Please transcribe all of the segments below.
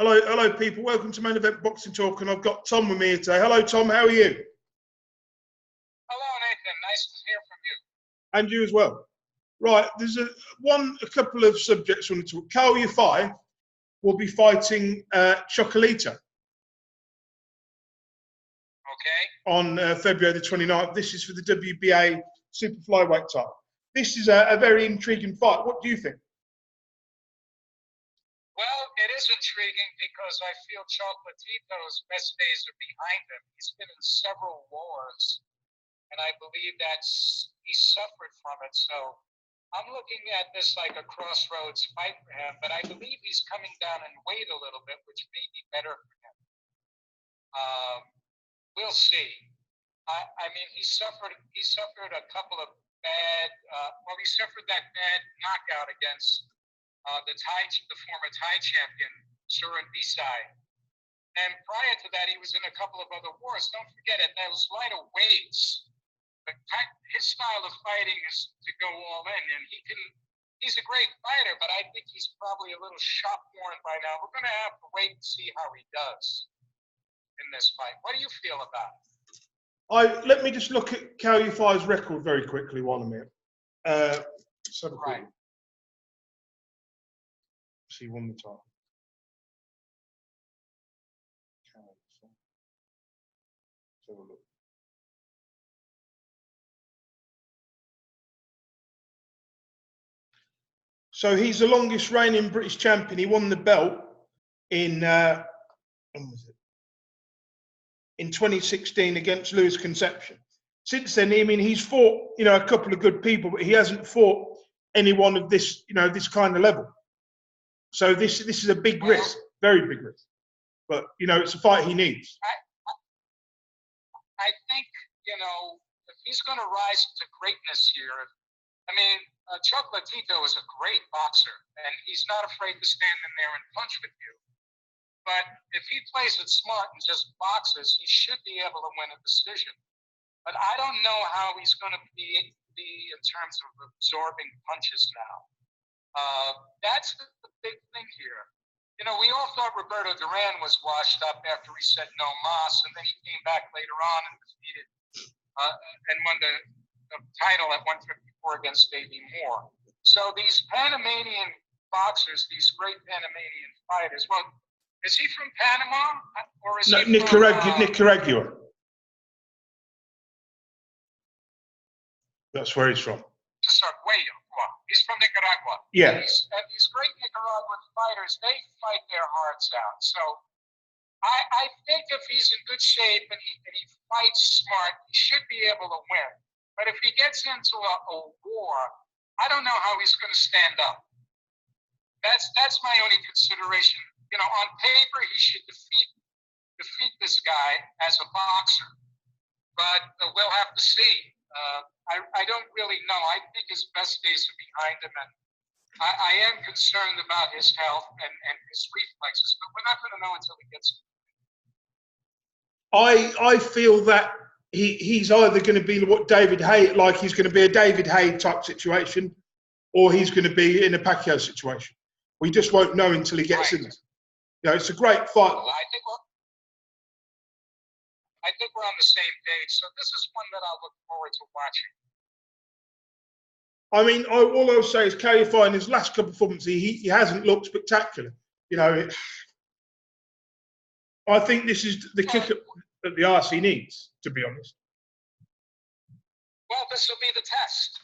Hello, people. Welcome to Main Event Boxing Talk, and I've got Tom with me today. Hello, Tom. How are you? Hello, Nathan. Nice to hear from you. And you as well. Right. There's a couple of subjects I want to talk. Carroll Yafai will be fighting Chocolatito. Okay. On February the 29th. This is for the WBA Super Flyweight title. This is a very intriguing fight. What do you think? Well, it is intriguing because I feel Chocolatito's best days are behind him. He's been in several wars, and I believe he suffered from it. So I'm looking at this like a crossroads fight for him, but I believe he's coming down in weight a little bit, which may be better for him. We'll see. I mean, he suffered a couple of bad. He suffered that bad knockout against the former Thai champion, Charr. And prior to that, he was in a couple of other wars. Don't forget, at those lighter weights, his style of fighting is to go all in, and he's a great fighter, but I think he's probably a little shop-worn by now. We're going to have to wait and see how he does in this fight. What do you feel about it? Let me just look at Carroll Yafai's record very quickly while I'm here. Right. See one more time. Let's have a look. So he's the longest reigning British champion. He won the belt in when was it? In 2016 against Louis Conception. Since then, I mean, he's fought, a couple of good people, but he hasn't fought anyone of this, this kind of level. So this is a big risk, very big risk. But, it's a fight he needs. I think, if he's going to rise to greatness here, I mean, Chocolatito is a great boxer, and he's not afraid to stand in there and punch with you. But if he plays it smart and just boxes, he should be able to win a decision. But I don't know how he's going to be in terms of absorbing punches now. That's the big thing here. We all thought Roberto Duran was washed up after he said no mas, and then he came back later on and defeated and won the title at 154 against Davey Moore. So these Panamanian boxers, these great Panamanian fighters, well, is he from Panama or is he Nicaragua? from Nicaragua. That's where he's from. He's from Nicaragua. Yeah. And these great Nicaraguan fighters, they fight their hearts out. So I think if he's in good shape and he fights smart, he should be able to win. But if he gets into a war, I don't know how he's going to stand up. That's my only consideration. On paper, he should defeat this guy as a boxer. But we'll have to see. I don't really know. I think his best days are behind him, and I am concerned about his health and his reflexes. But we're not going to know until he gets it. I feel that he's either going to be what David Haye, like he's going to be a David Haye type situation, or he's going to be in a Pacquiao situation. We just won't know until he gets in there. It's a great fight. Well, I think we're on the same page. So this is one that I'll look forward to watching. I mean, all I'll say is Carroll Yafai in his last couple of performances, he hasn't looked spectacular. I think this is the kick at the arse he needs, to be honest. Well, this will be the test.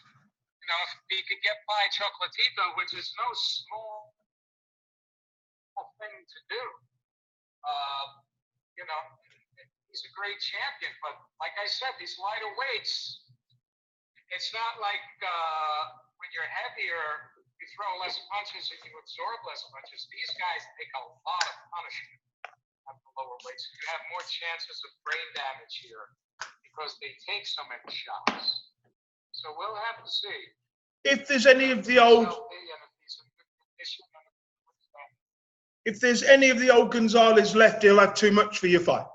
If he could get by Chocolatito, which is no small thing to do. He's a great champion, but like I said, these lighter weights, it's not like when you're heavier, you throw less punches and you absorb less punches. These guys take a lot of punishment at the lower weights. You have more chances of brain damage here because they take so many shots. So we'll have to see. If there's any of the old... If there's any of the old Gonzalez left, he'll have too much for your fight.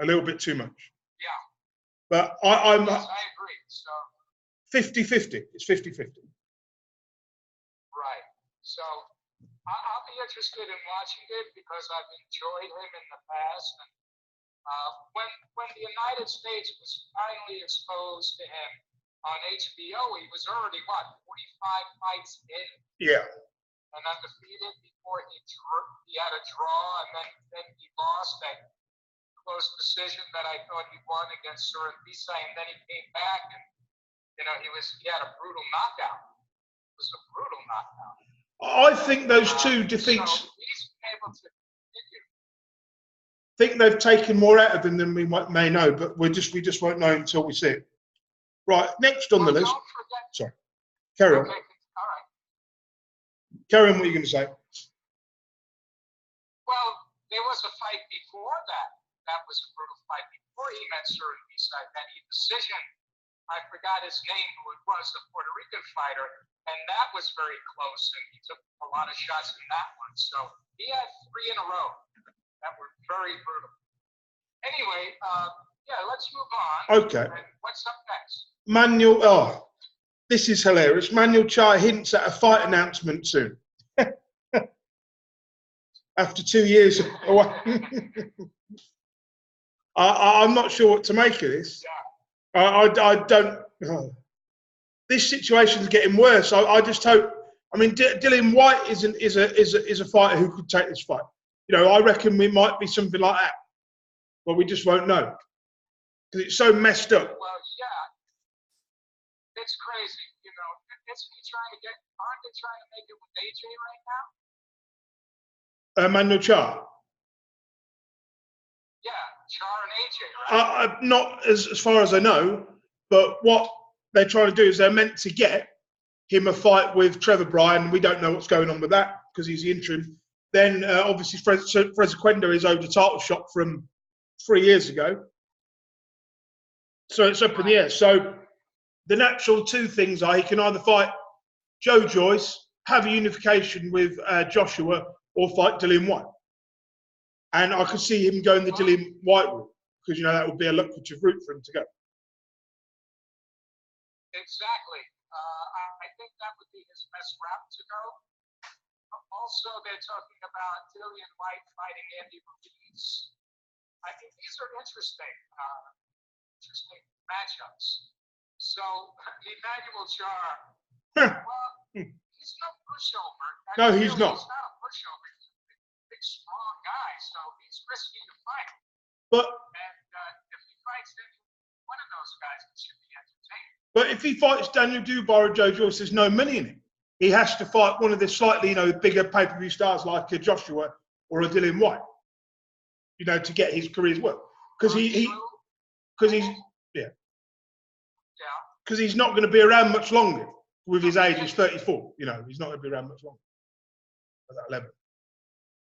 A little bit too much. Yeah. But yes, I agree. So 50-50. It's 50-50. Right. So I'll be interested in watching it because I've enjoyed him in the past. And when the United States was finally exposed to him on HBO, he was already, what, 45 fights in? Yeah. And undefeated before he had a draw, and then he lost that close decision that I thought he won against Charr, and then he came back and, you know, he had a brutal knockout. It was a brutal knockout. I think those two defeats. So he's been able to continue. I think they've taken more out of him than we may know, but we just won't know until we see it. Right, next on the list. Don't forget. Sorry, carry on. Okay, all right. Carry on. What are you going to say? Well, there was a fight before that. That was a brutal fight before he met Charr and that decision. I forgot his name, who it was, the Puerto Rican fighter, and that was very close, and he took a lot of shots in that one. So he had 3 in a row that were very brutal. Anyway, yeah, let's move on. Okay. And what's up next? Manuel. Oh, this is hilarious. Manuel Charr hints at a fight announcement soon. After 2 years away. I'm not sure what to make of this. I don't. This situation's getting worse. I just hope. I mean, Dillian Whyte is a fighter who could take this fight. You know, I reckon it might be something like that, but we just won't know because it's so messed up. Well, yeah, it's crazy. You know, isn't he trying to get? Aren't they trying to make it with AJ right now? Manuel Charr. Yeah, Charr and AJ, right? Not as far as I know, but what they're trying to do is they're meant to get him a fight with Trevor Bryan. We don't know what's going on with that because he's the interim. Then obviously Frezequenda is owed a title shot from 3 years ago. So it's up in the air. So the natural two things are he can either fight Joe Joyce, have a unification with Joshua, or fight Dillian Whyte. And I could see him going the Dillian Whyte route because, you know, that would be a lucrative route for him to go. Exactly. I think that would be his best route to go. Also, they're talking about Dillian Whyte fighting Andy Ruiz. I think these are interesting matchups. So, Emmanuel Charr, well, he's no pushover. No, he's not. He's not a pushover. He's a big, strong guy, so he's risky to fight. But if he fights one of those guys, it should be entertaining. But if he fights Daniel Dubois or Joe Joyce, there's no money in it. He has to fight one of the slightly, you know, bigger pay-per-view stars like a Joshua or a Dillian Whyte, you know, to get his career's work. Because he's not going to be around much longer with his age. He's 34. You know, he's not going to be around much longer at that level.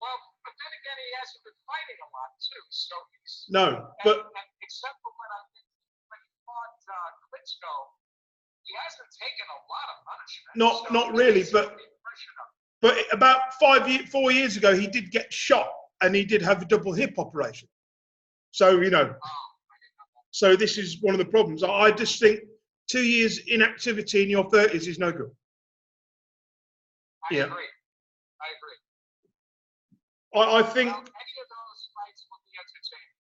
Well, but then again, he hasn't been fighting a lot too. So he's except for when he fought Klitschko, he hasn't taken a lot of punishment. Not really, but about 4 years ago, he did get shot and he did have a double hip operation. So, you know, so this is one of the problems. I just think 2 years inactivity in your 30s is no good. I agree. I think. Well, any of those fights will be entertaining.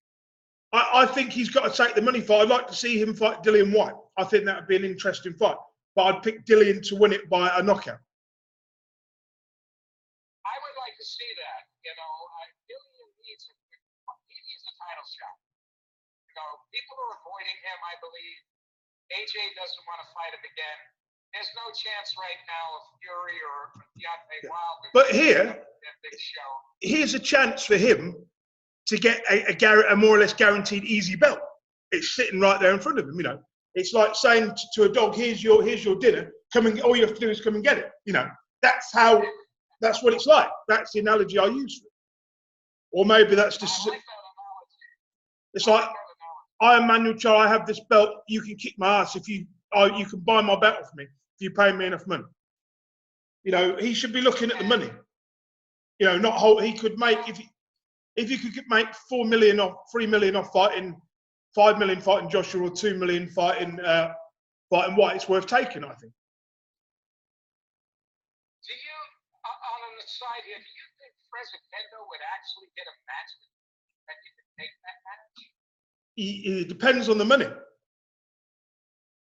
I think he's got to take the money fight. I'd like to see him fight Dillian Whyte. I think that would be an interesting fight. But I'd pick Dillian to win it by a knockout. I would like to see that. You know, Dillian needs a title shot. You know, people are avoiding him, I believe. AJ doesn't want to fight him again. There's no chance right now of Fury or Yafai Wilder. But here's a chance for him to get a more or less guaranteed easy belt. It's sitting right there in front of him. You know, it's like saying to a dog, "Here's your dinner. Come and all you have to do is come and get it." You know, that's what it's like. That's the analogy I use. Or maybe that's just. I like that analogy. It's like I am Manuel Charr. I have this belt. You can kick my ass if you can buy my belt off me if you pay me enough money. You know, he should be looking at the money. You know, not whole. He could make if you could make 4 million or 3 million off fighting, 5 million fighting Joshua or 2 million fighting Whyte, it's worth taking, I think. Do you, on a aside here, do you think Fresquendo would actually get a match with you that you could take that match? It depends on the money.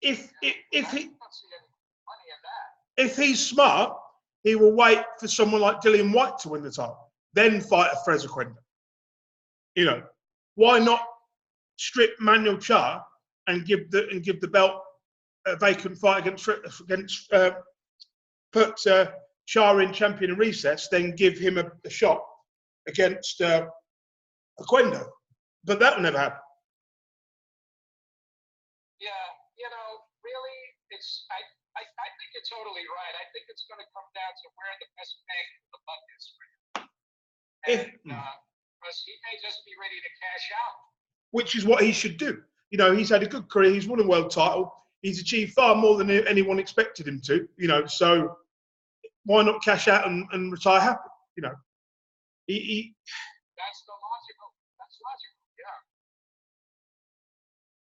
If I don't see any money in that. if he's smart, he will wait for someone like Whyte to win the title, then fight a Fresquendo. You know, why not strip Manuel Charr and give the belt a vacant fight against put Charr in champion in recess, then give him a shot against Quigg. But that will never happen. Yeah, you know, really, I think you're totally right. I think it's going to come down to where the best bang for the buck is for him. And because he may just be ready to cash out. Which is what he should do. You know, he's had a good career. He's won a world title. He's achieved far more than anyone expected him to. You know, so why not cash out and retire happy? You know, That's logical. Yeah.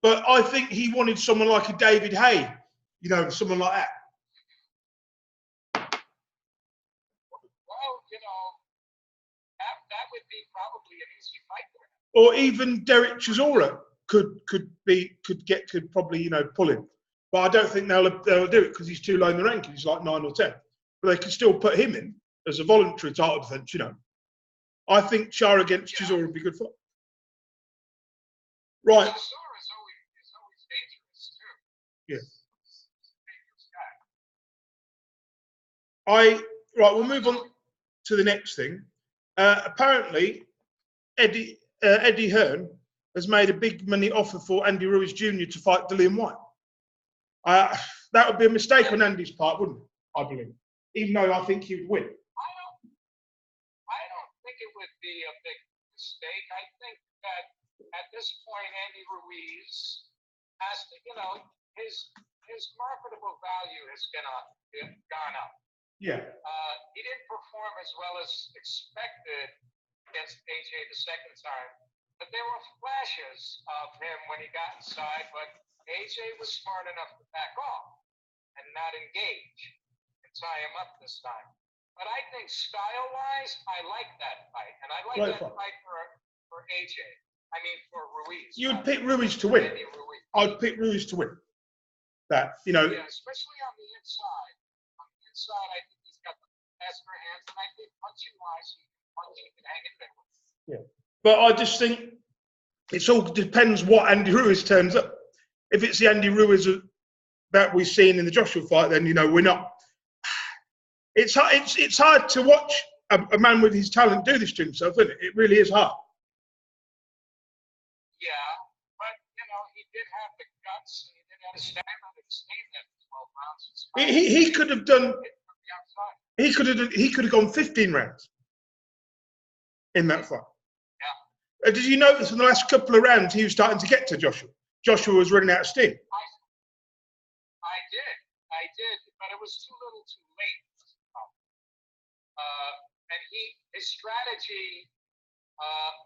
But I think he wanted someone like a David Hay. You know, someone like that. Well, you know, that would be probably an easy fight for him. Or even Derek Chisora could probably, you know, pull him. But I don't think they'll do it because he's too low in the rankings. He's like 9 or 10. But they could still put him in as a voluntary title defense, you know. I think Charr against Chisora would be good fun. Right. Chisora is always dangerous too. Yeah. Right, we'll move on to the next thing. Apparently, Eddie Hearn has made a big money offer for Andy Ruiz Jr. to fight Whyte. That would be a mistake on Andy's part, wouldn't it? I believe, even though I think he would win. I don't think it would be a big mistake. I think that at this point, Andy Ruiz has to, you know, his marketable value has gone up. Yeah. He didn't perform as well as expected against AJ the second time, but there were flashes of him when he got inside, but AJ was smart enough to back off and not engage and tie him up this time. But I think style-wise, I like that fight, and I like that fight for AJ. I mean, for Ruiz. You would pick Ruiz to win. I'd pick Ruiz to win. That, you know. Yeah, especially on the inside. On the inside, I think he's got the faster hands, and I think punching-wise, he can hang in there. Yeah. But I just think it all depends what Andy Ruiz turns up. If it's the Andy Ruiz that we've seen in the Joshua fight, then, you know, we're not. It's hard to watch a man with his talent do this to himself, isn't it? It really is hard. Yeah, but, you know, he did have the guts, and he did have the stamina to sustain that 12 rounds. He could have done. He could have gone 15 rounds in that fight. Yeah. Did you notice in the last couple of rounds he was starting to get to Joshua? Joshua was running out of steam. I did, but it was too little, too late. And his strategy,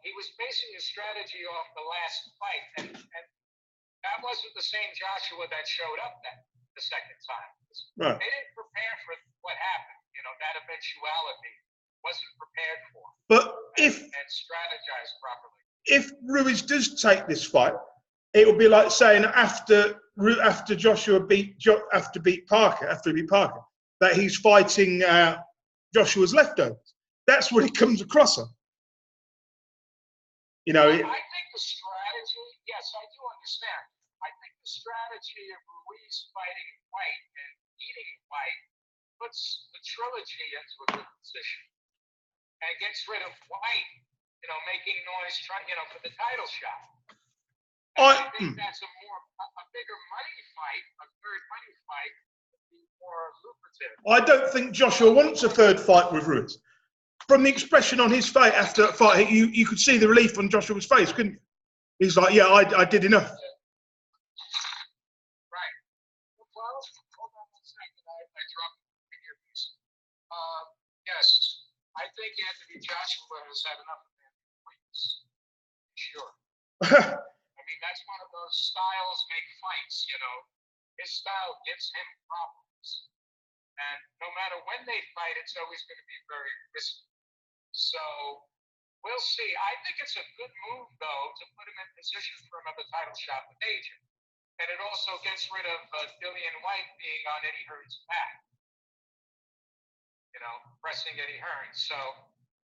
he was basing his strategy off the last fight, and that wasn't the same Joshua that showed up the second time. Right. They didn't prepare for what happened. You know, that eventuality wasn't prepared for. But and strategized properly. If Ruiz does take this fight, it will be like saying after Joshua beat Parker, that he's fighting Joshua's leftovers. That's what it comes across on. You know. I think the strategy. Yes, I do understand. I think the strategy of Ruiz fighting Whyte and eating Whyte puts the trilogy into a good position and gets rid of Whyte, you know, making noise, for the title shot. I think that's a bigger money fight, a third money fight, would be more lucrative. I don't think Joshua wants a third fight with Ruiz. From the expression on his face after that fight, you could see the relief on Joshua's face, couldn't you? He's like, yeah, I did enough. Right. Well, hold on one second. I dropped the earpiece. Yes, I think Anthony Joshua has had enough of Anthony Ruiz. Sure. I mean, that's one of those styles make fights, you know. His style gives him problems. And no matter when they fight, it's always going to be very risky. So we'll see. I think it's a good move, though, to put him in position for another title shot with Adrian. And it also gets rid of Dillian Whyte being on Eddie Hearn's back. You know, pressing Eddie Hearn. So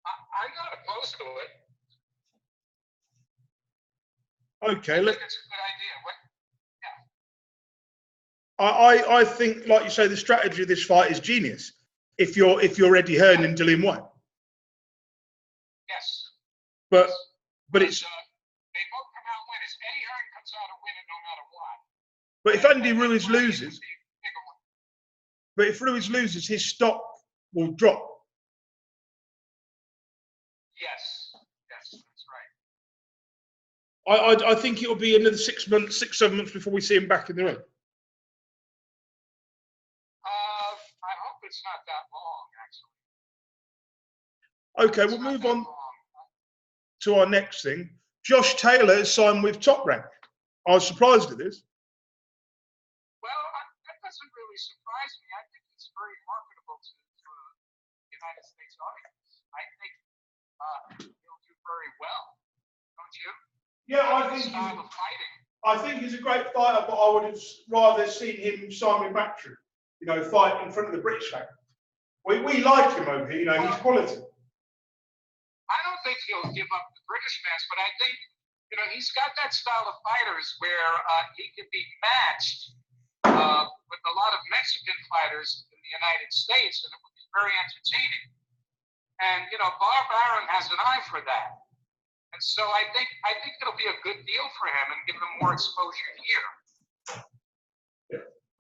I'm not opposed to it. Okay, I think it's a good idea. I think, like you say, the strategy of this fight is genius. If you're Eddie Hearn and Dillian Whyte. Yes. But yes. It's. They both come out winners. Eddie Hearn comes out a winner no matter what. But if Andy Ruiz loses, but if Ruiz loses, his stock will drop. Yes, that's right. I think it'll be another 6 months, 7 months before we see him back in the ring. I hope it's not that long, actually. Okay, we'll move on to our next thing. Josh Taylor has signed with Top Rank. I was surprised at this. Well, that doesn't really surprise me. I think it's very marketable to the United States audience. I think he'll do very well, don't you? Yeah, I think he's a great fighter, but I would have rather seen him sign with Matchroom. You know, fight in front of the British flag. We like him over here. You know, he's quality. I don't think he'll give up the British fans, but I think, you know, he's got that style of fighters where he can be matched with a lot of Mexican fighters in the United States, and it would be very entertaining. And, you know, Bob Arum has an eye for that. And so I think it'll be a good deal for him and give him more exposure here.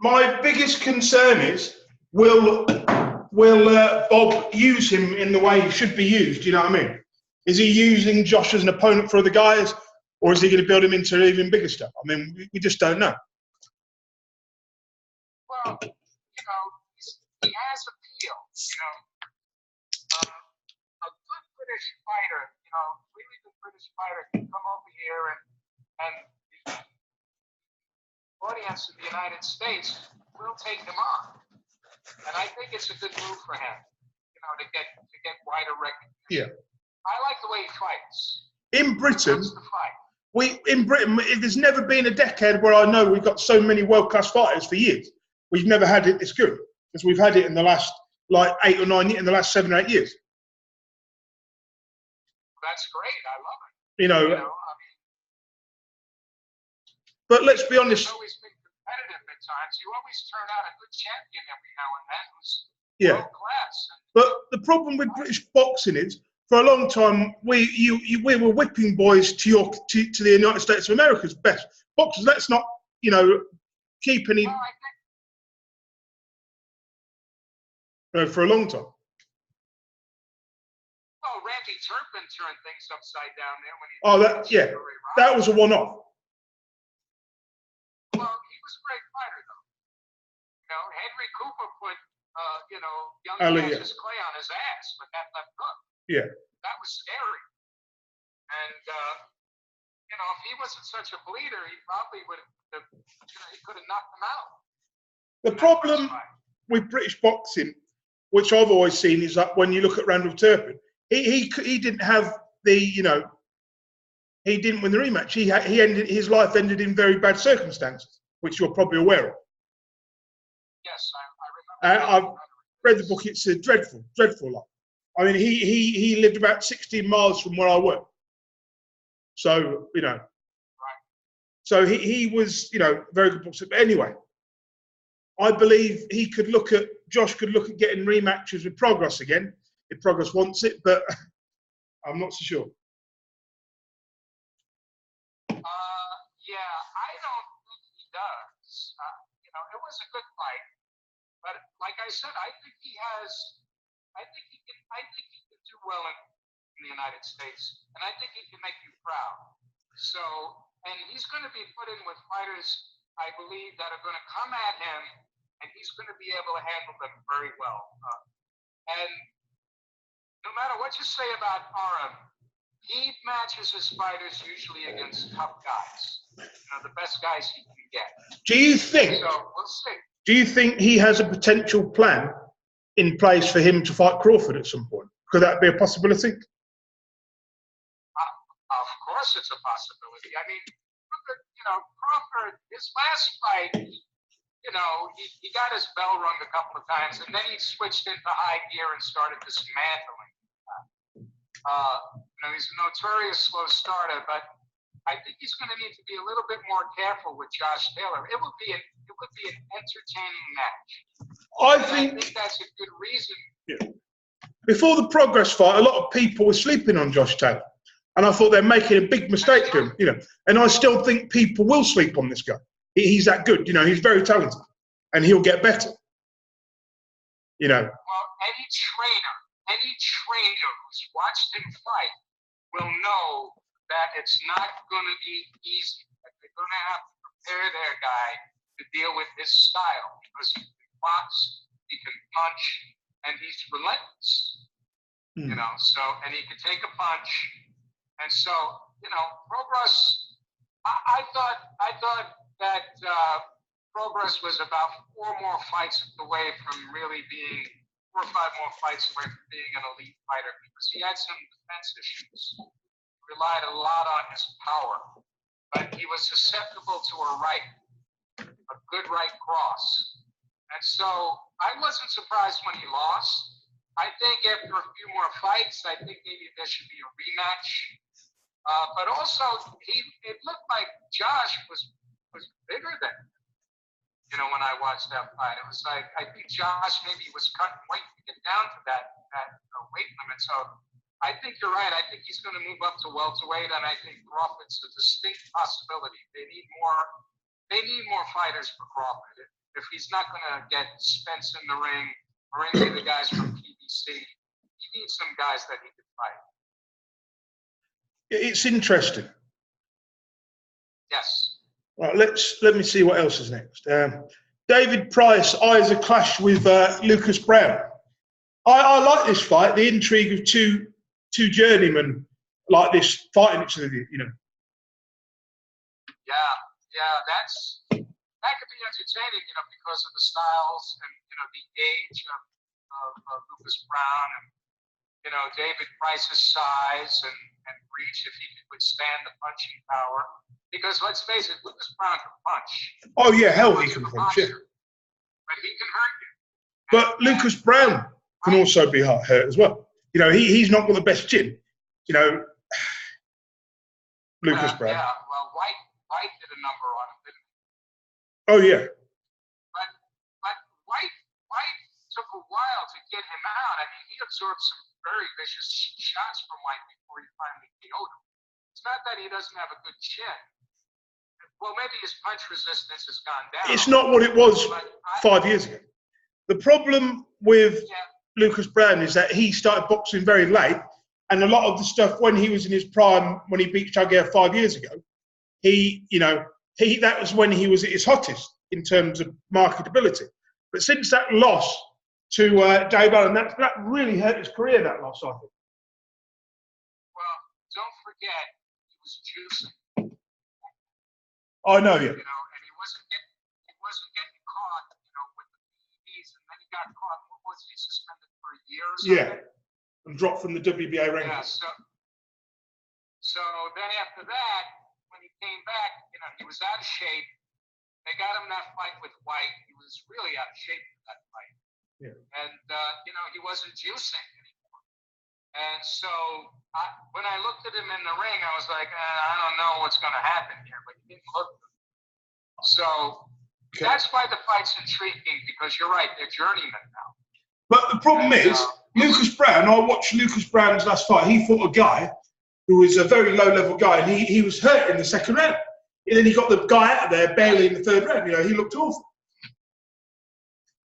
My biggest concern is, will Bob use him in the way he should be used? You know what I mean? Is he using Josh as an opponent for other guys, or is he going to build him into even bigger stuff? I mean, we just don't know. Well, you know, he has appeal. You know, a good British fighter, you know, really good British fighter can come over here and the audience in the United States will take him on. And I think it's a good move for him, you know, to get wider recognition. Yeah. I like the way he fights. In Britain, there's never been a decade where I know we've got so many world-class fighters for years. We've never had it this good, because we've had it in the last 8 or 9 years, in the last 7 or 8 years. That's great. I love it. You know I mean, but let's be honest. It's always been competitive at times. You always turn out a good champion every now and then who's world class. But the problem with British boxing is, for a long time, we were whipping boys to the United States of America's best boxers. Let's not, you know, keep any. For a long time. Oh, Randy Turpin turned things upside down there when he. That was a one-off. Well, he was a great fighter, though. You know, Henry Cooper put, young Cassius Clay on his ass with that left hook. Yeah. That was scary. And, if he wasn't such a bleeder, he probably would have, he could have knocked him out. The problem with British boxing, which I've always seen, is that when you look at Randall Turpin, he didn't have the, he didn't win the rematch. His life ended in very bad circumstances, which you're probably aware of. Yes, I remember. I've read the book. It's a dreadful, dreadful life. I mean, he lived about 16 miles from where I work. So, Right. So he was, very good boxer. But anyway, I believe Josh could look at getting rematches with Progress again, if Progress wants it, but I'm not so sure. I don't think he does. It was a good fight, but like I said, I think he can do well in the United States, and I think he can make you proud. So, and he's going to be put in with fighters, I believe, that are going to come at him, and he's going to be able to handle them very well. And no matter what you say about Arum, he matches his fighters usually against tough guys. The best guys he can get. Do you think? So we'll see. Do you think he has a potential plan in place for him to fight Crawford at some point? Could that be a possibility? Of course, it's a possibility. I mean, look at, Crawford. His last fight, he got his bell rung a couple of times, and then he switched into high gear and started dismantling. He's a notorious slow starter, but I think he's going to need to be a little bit more careful with Josh Taylor. It would be an entertaining match. I think that's a good reason. Yeah. Before the Progress fight, a lot of people were sleeping on Josh Taylor, and I thought they're making a big mistake to him. And I still think people will sleep on this guy. He's that good. He's very talented, and he'll get better. Well, any trainer who's watched him fight will know that it's not going to be easy. That they're going to have to prepare their guy to deal with his style, because he can box, he can punch, and he's relentless. And he can take a punch. And so, Progress, I thought that Progress was about 4 more fights away from really being 4 or 5 more fights away from being an elite fighter, because he had some defense issues. He relied a lot on his power, but he was susceptible to a good right cross. And so I wasn't surprised when he lost. I think after a few more fights, I think maybe there should be a rematch. But also, it looked like Josh was bigger than him. When I watched that fight, it was like, I think Josh maybe was cutting weight to get down to that weight limit. So I think you're right. I think he's going to move up to welterweight, and I think Crawford's a distinct possibility. They need more fighters for Crawford. If he's not going to get Spence in the ring or any of the guys from PBC, he needs some guys that he can fight. It's interesting. Yes. Right, let me see what else is next. David Price eyes a clash with Lucas Browne. I like this fight. The intrigue of two journeymen like this fighting each other. Yeah, that could be entertaining, because of the styles and the age of Lucas Browne and David Price's size and reach, if he could withstand the punching power. Because let's face it, Lucas Browne can punch. Oh yeah, hell, he can punch. Yeah. But he can hurt you. But Lucas Browne can also be hurt as well. He's not got the best chin. Lucas Browne. Yeah, well, Whyte did a number on him, didn't he? Oh yeah. But Whyte took a while to get him out. I mean, he absorbed some very vicious shots from Whyte before he finally KO'd him. It's not that he doesn't have a good chin. Well, maybe his punch resistance has gone down. It's not what it was 5 years ago. The problem with Lucas Browne is that he started boxing very late, and a lot of the stuff when he was in his prime, when he beat Charr 5 years ago, that was when he was at his hottest in terms of marketability. But since that loss to Dave Allen, that really hurt his career. That loss, I think. Well, don't forget, he was juicing. I know, yeah. And he wasn't getting caught, with the PEDs, and then he got caught. What was he, suspended for a year or something? Yeah, and dropped from the WBA rankings. Yeah, so then after that, when he came back, he was out of shape. They got him that fight with Whyte. He was really out of shape for that fight. Yeah. And, he wasn't juicing anymore. And so when I looked at him in the ring, I was like, I don't know what's going to happen here, but he didn't look good. So that's why the fight's intriguing, because you're right, they're journeymen now. But the problem is, Lucas Browne, I watched Lucas Browne's last fight. He fought a guy who was a very low-level guy, and he was hurt in the second round. And then he got the guy out of there barely in the third round. He looked awful.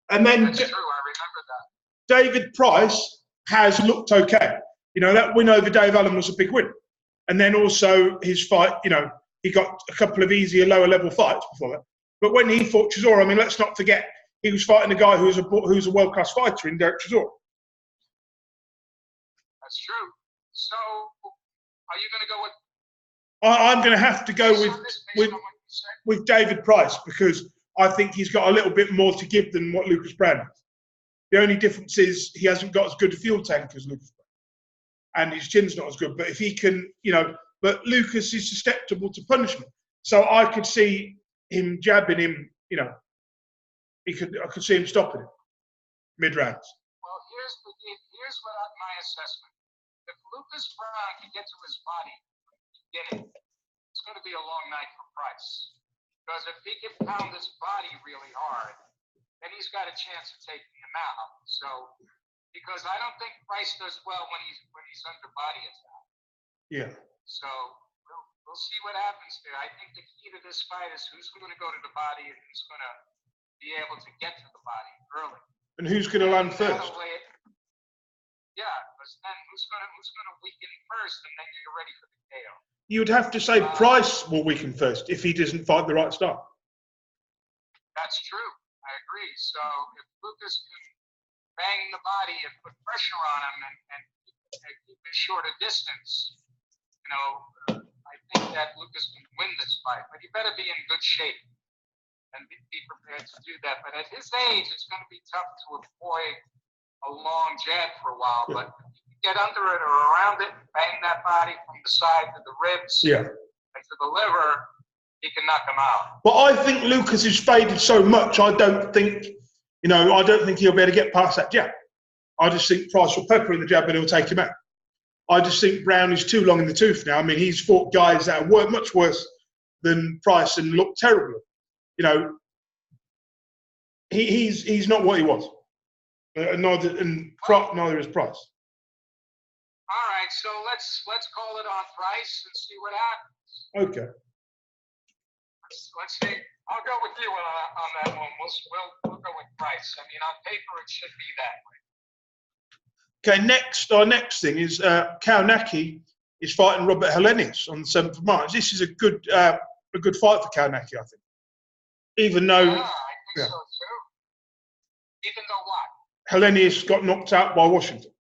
And then That's true, I remember that. David Price has looked okay. That win over Dave Allen was a big win. And then also his fight, he got a couple of easier lower-level fights before that. But when he fought Chisora, let's not forget, he was fighting a guy who's a world-class fighter in Derek Chisora. That's true. So, are you going to go with? I'm going to have to go with David Price, because I think he's got a little bit more to give than what Lucas Browne has. The only difference is he hasn't got as good a fuel tank as Lucas Browne, and his chin's not as good. But if he can, but Lucas is susceptible to punishment. So I could see him jabbing him, I could see him stopping him mid-rounds. Well, here's what my assessment. If Lucas Browne can get to his body from the beginning, it's going to be a long night for Price. Because if he can pound his body really hard, then he's got a chance of taking him out. So, because I don't think Price does well when he's under body attack. Yeah. So we'll see what happens there. I think the key to this fight is who's going to go to the body and who's going to be able to get to the body early. And who's going to land first? Yeah, because then who's going to weaken first, and then you're ready for the KO. You would have to say Price will weaken first if he doesn't fight the right start. That's true. I agree. So if Lucas can bang the body and put pressure on him and keep his short a distance, I think that Lucas can win this fight. But he better be in good shape and be prepared to do that. But at his age, it's going to be tough to avoid a long jab for a while. Yeah. But if you get under it or around it, bang that body from the side to the ribs and to the liver, he can knock him out. But I think Lucas is faded so much, I don't think he'll be able to get past that jab. I just think Price will pepper in the jab and he'll take him out. I just think Browne is too long in the tooth now. I mean, he's fought guys that are much worse than Price and look terrible. He's not what he was. Neither is Price. All right, so let's call it on Price and see what happens. Okay. Let's see. I'll go with you on that one. We'll go with Price. I mean, on paper, it should be that way. Okay, our next thing is Kownacki is fighting Robert Helenius on the 7th of March. This is a good fight for Kownacki, I think. Even though, I think so too. Even though what? Helenius got knocked out by Washington.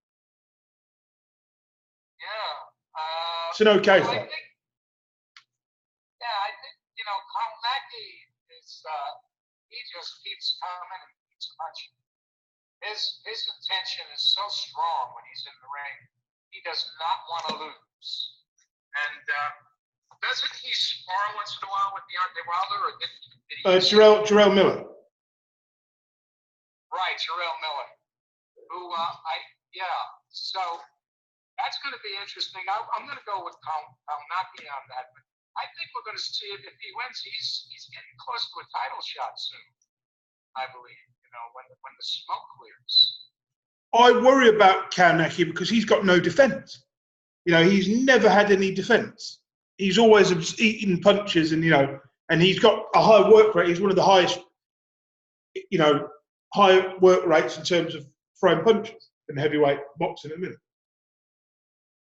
Yeah. It's an okay fight. I think Kownacki is he just keeps coming and keeps punching. His intention is so strong when he's in the ring. He does not want to lose. And doesn't he spar once in a while with Deontay Wilder, or did he? Jarrell Miller. Right, Jarrell Miller. Who So that's going to be interesting. I'm going to go with Kownacki on that. But I think we're going to see it. If he wins, he's getting close to a title shot soon, I believe. When the smoke clears. I worry about Kownacki because he's got no defence. He's never had any defence. He's always eating punches, and he's got a high work rate. He's one of the highest, high work rates in terms of throwing punches in heavyweight boxing at the minute.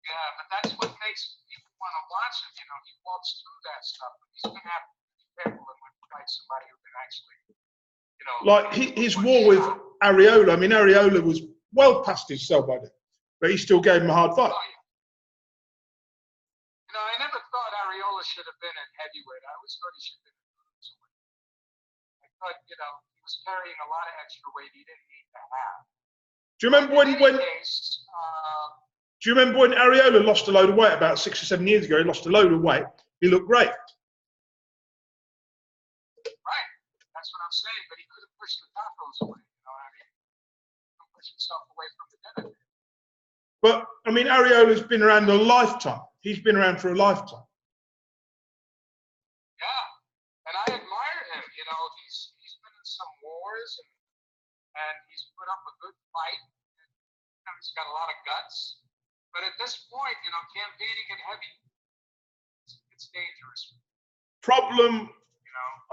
Yeah, but that's what makes people want to watch him. He walks through that stuff. But he's going to have to be careful when he fights somebody who can actually. Like his war with Areola. I mean, Areola was well past his sell by then, but he still gave him a hard fight. Oh, yeah. I never thought Areola should have been at heavyweight. I always thought he should have been at cruiserweight. I thought, he was carrying a lot of extra weight he didn't need to have. Do you remember Do you remember when Areola lost a load of weight about 6 or 7 years ago? He lost a load of weight. He looked great. Right. That's what I'm saying. But he could have pushed the tacos away. You know what I mean? He could push himself away from the dinner. But, I mean, Areola's been around a lifetime. He's been around for a lifetime. Yeah. And I admire him. He's been in some wars and he's put up a good fight. And, he's got a lot of guts. But at this point, campaigning at heavy, it's dangerous. Problem,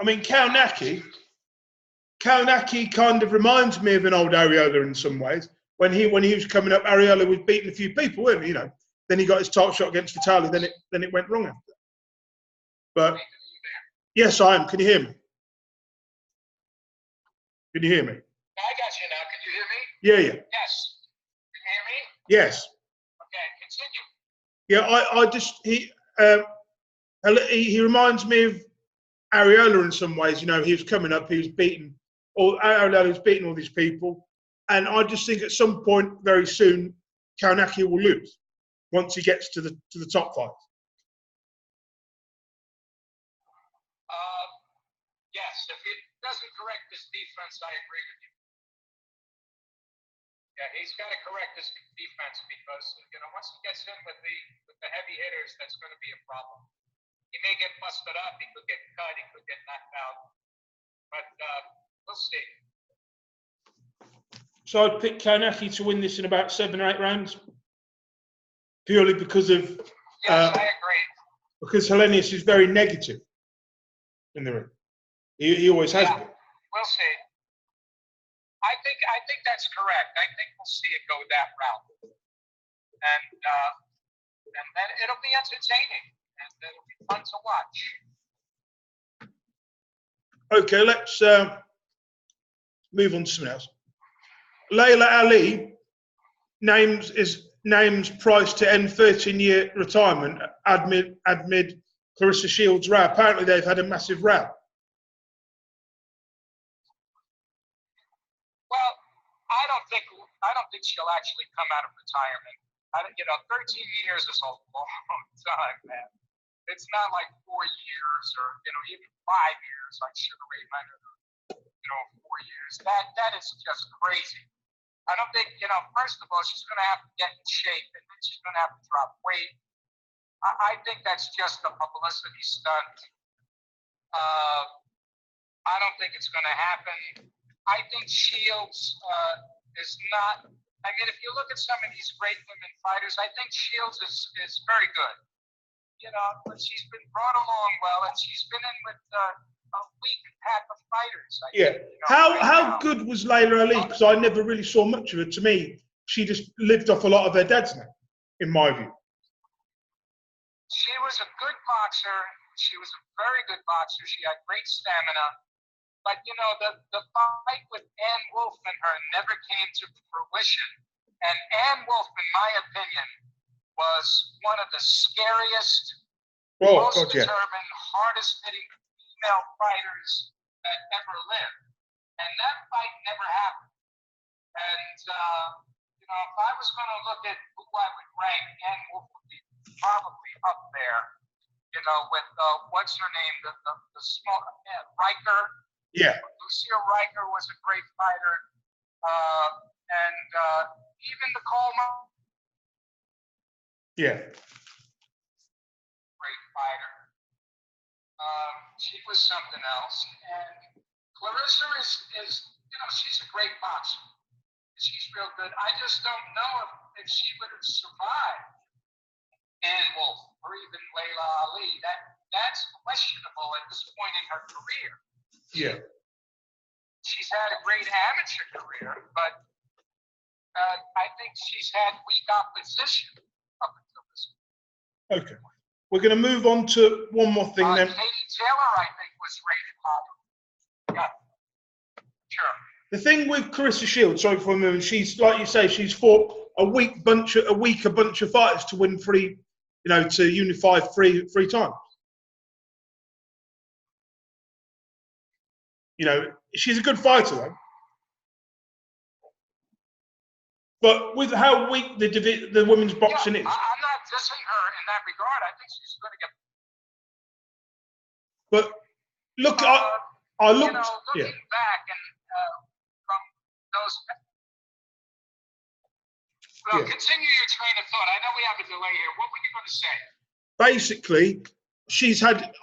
I mean, Kownacki kind of reminds me of an old Areola in some ways. When he was coming up, Areola was beating a few people, weren't he? Then he got his title shot against Vitali. Then it went wrong after that. But yes, I am. Can you hear me? Can you hear me? I got you now. Can you hear me? Yeah. Yes. Can you hear me? Yes. Okay, continue. Yeah, he reminds me of Areola in some ways. He was coming up, he was beating, Areola was beating all these people, And I just think at some point very soon, Kownacki will lose once he gets to the top five. Yes, if he doesn't correct his defense, I agree with you. Yeah, he's got to correct his defense because once he gets in with the heavy hitters, that's going to be a problem. He may get busted up, he could get cut, he could get knocked out, but we'll see. So I'd pick Kownacki to win this in about 7 or 8 rounds, purely because of yes, I agree. Because Helenius is very negative in the ring. He always has been. We'll see. I think that's correct. I think we'll see it go that route, and then it'll be entertaining and it'll be fun to watch. Okay, let's move on to something else. Layla Ali names Price to end 13-year retirement amid Clarissa Shields' row. Apparently, they've had a massive row. Well, I don't think she'll actually come out of retirement. 13 years is a long time, man. It's not like 4 years or even 5 years like Sugar Ray Leonard. 4 years. That is just crazy. I don't think first of all, she's going to have to get in shape, and then she's going to have to drop weight. I think that's just a publicity stunt. I don't think it's going to happen. I think Shields is not. I mean, if you look at some of these great women fighters, I think Shields is very good. But she's been brought along well, and she's been in with a weak pack of fighters. How good was Layla Ali? Because I never really saw much of her. To me, she just lived off a lot of her dad's name, in my view. She was a good boxer. She was a very good boxer. She had great stamina. But, the fight with Ann Wolfe and her never came to fruition. And Ann Wolfe, in my opinion, was one of the scariest, most determined, hardest-hitting female fighters that ever lived. And that fight never happened. And, if I was going to look at who I would rank, Ann Wolfe would be probably up there, with, what's her name, the small, Riker. Yeah. Lucia Riker was a great fighter. And even Nicole. Yeah. Great fighter. She was something else. And Clarissa is she's a great boxer. She's real good. I just don't know if she would have survived Ann Wolfe or even Layla Ali. That's questionable at this point in her career. Yeah. She's had a great amateur career, but I think she's had weak opposition up until this point. Okay. We're going to move on to one more thing then. Katie Taylor, I think, was rated high. Yeah. Sure. The thing with Clarissa Shields, sorry for a moment, she's, like you say, she's fought a weaker bunch of fighters to win to unify three times. She's a good fighter, though. But with how weak the women's boxing is. I'm not dissing her in that regard. I think she's going to get. But look, I looked. Looking back and from those. Well, continue your train of thought. I know we have a delay here. What were you going to say? Basically,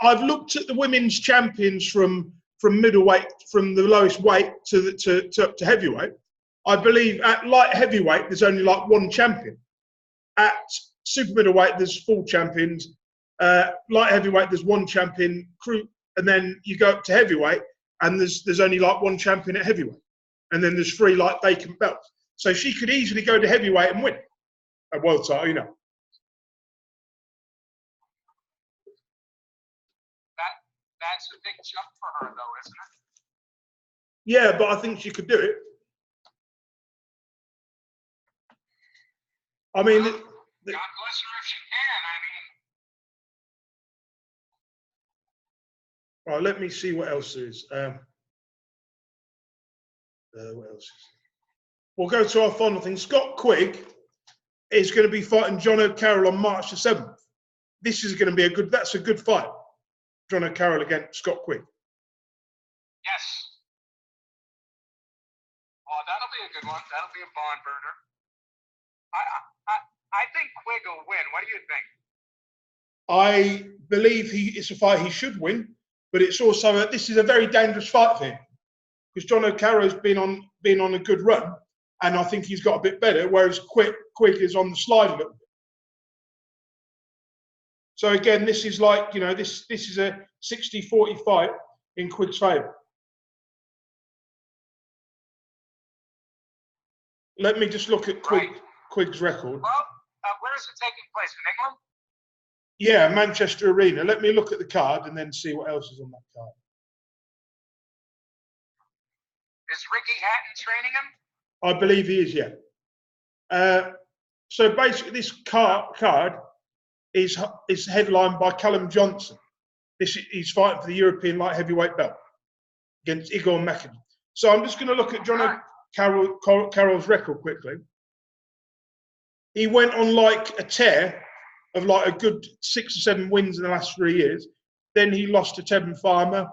I've looked at the women's champions from middleweight, from the lowest weight to heavyweight. I believe at light heavyweight, there's only like one champion. At super middleweight, there's 4 champions. Light heavyweight, there's 1 champion. And then you go up to heavyweight, and there's only like 1 champion at heavyweight. And then there's 3 like vacant belts. So she could easily go to heavyweight and win a world title, That's a big jump for her, though, isn't it? Yeah, but I think she could do it. I mean, God bless her if she can. Right, let me see what else there is. What else is there? we'll go to our final thing. Scott Quigg is going to be fighting John O'Carroll on March the 7th. This is going to be that's a good fight. John O'Carroll against Scott Quigg. Yes. Oh, that'll be a good one. That'll be a barn burner. I think Quigg will win. What do you think? I believe it's a fight he should win, but it's also this is a very dangerous fight for him because John O'Carroll's been on a good run, and I think he's got a bit better, whereas Quigg is on the slide a little bit. So again, this is like this is a 60-40 fight in Quigg's favour. Let me just look at Quigg's record. Well, where is it taking place? In England? Yeah, Manchester Arena. Let me look at the card and then see what else is on that card. Is Ricky Hatton training him? I believe he is, yeah. So basically, this card is headlined by Callum Johnson. He's fighting for the European light heavyweight belt against Igor Makin. So I'm just going to look at John Carroll's record quickly. He went on like a tear of like a good 6 or 7 wins in the last 3 years. Then he lost to Tevin Farmer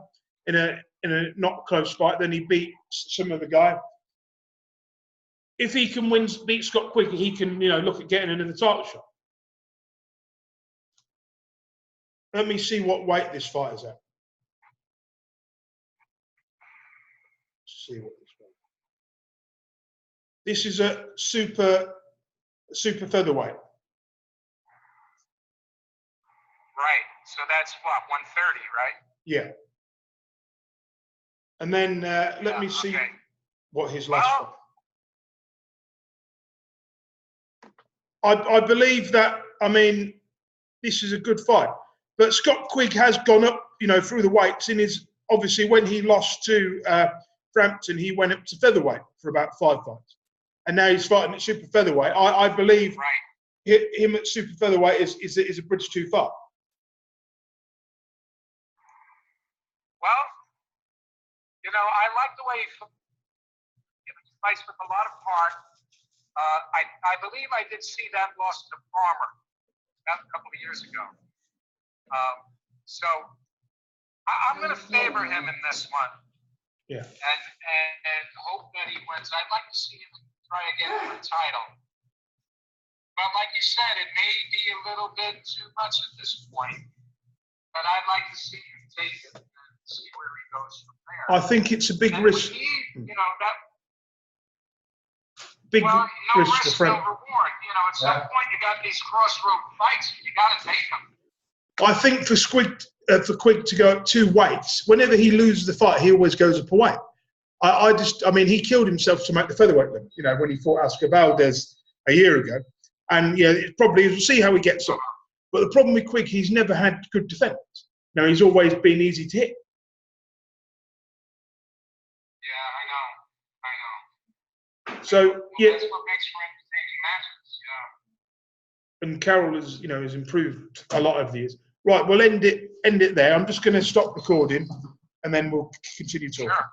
in a not close fight. Then he beat some other guy. If he can beat Scott Quigg, he can look at getting another title shot. Let me see what weight this fight is at. Let's see what this weight. This is a super featherweight. Right. So that's what, 130, right? Yeah. And then let me see what his last fight. I believe that. I mean, this is a good fight. But Scott Quigg has gone up, through the weights. Obviously, when he lost to Frampton, he went up to featherweight for about 5 fights, and now he's fighting at super featherweight. I believe him at super featherweight is a bridge too far. Well, I like the way he fights with a lot of heart. I believe I did see that loss to Farmer a couple of years ago. So I'm going to favor him in this one. Yeah. And hope that he wins. I'd like to see him try again for the title. But like you said, it may be a little bit too much at this point. But I'd like to see him take it and see where he goes from there. I think it's a big risk. Big risk for Frank. No reward. At some point you got these crossroad fights. You got to take them. I think for Quigg to go up 2 weights, whenever he loses the fight, he always goes up a weight. I mean, he killed himself to make the featherweight limit, when he fought Oscar Valdez a year ago. And, we'll see how he gets on. But the problem with Quigg, he's never had good defense. He's always been easy to hit. Yeah, I know. So, yeah. That's what makes for entertaining matches, And Carroll has improved a lot over the years. Right, we'll end it there. I'm just going to stop recording, and then we'll continue talking. Sure.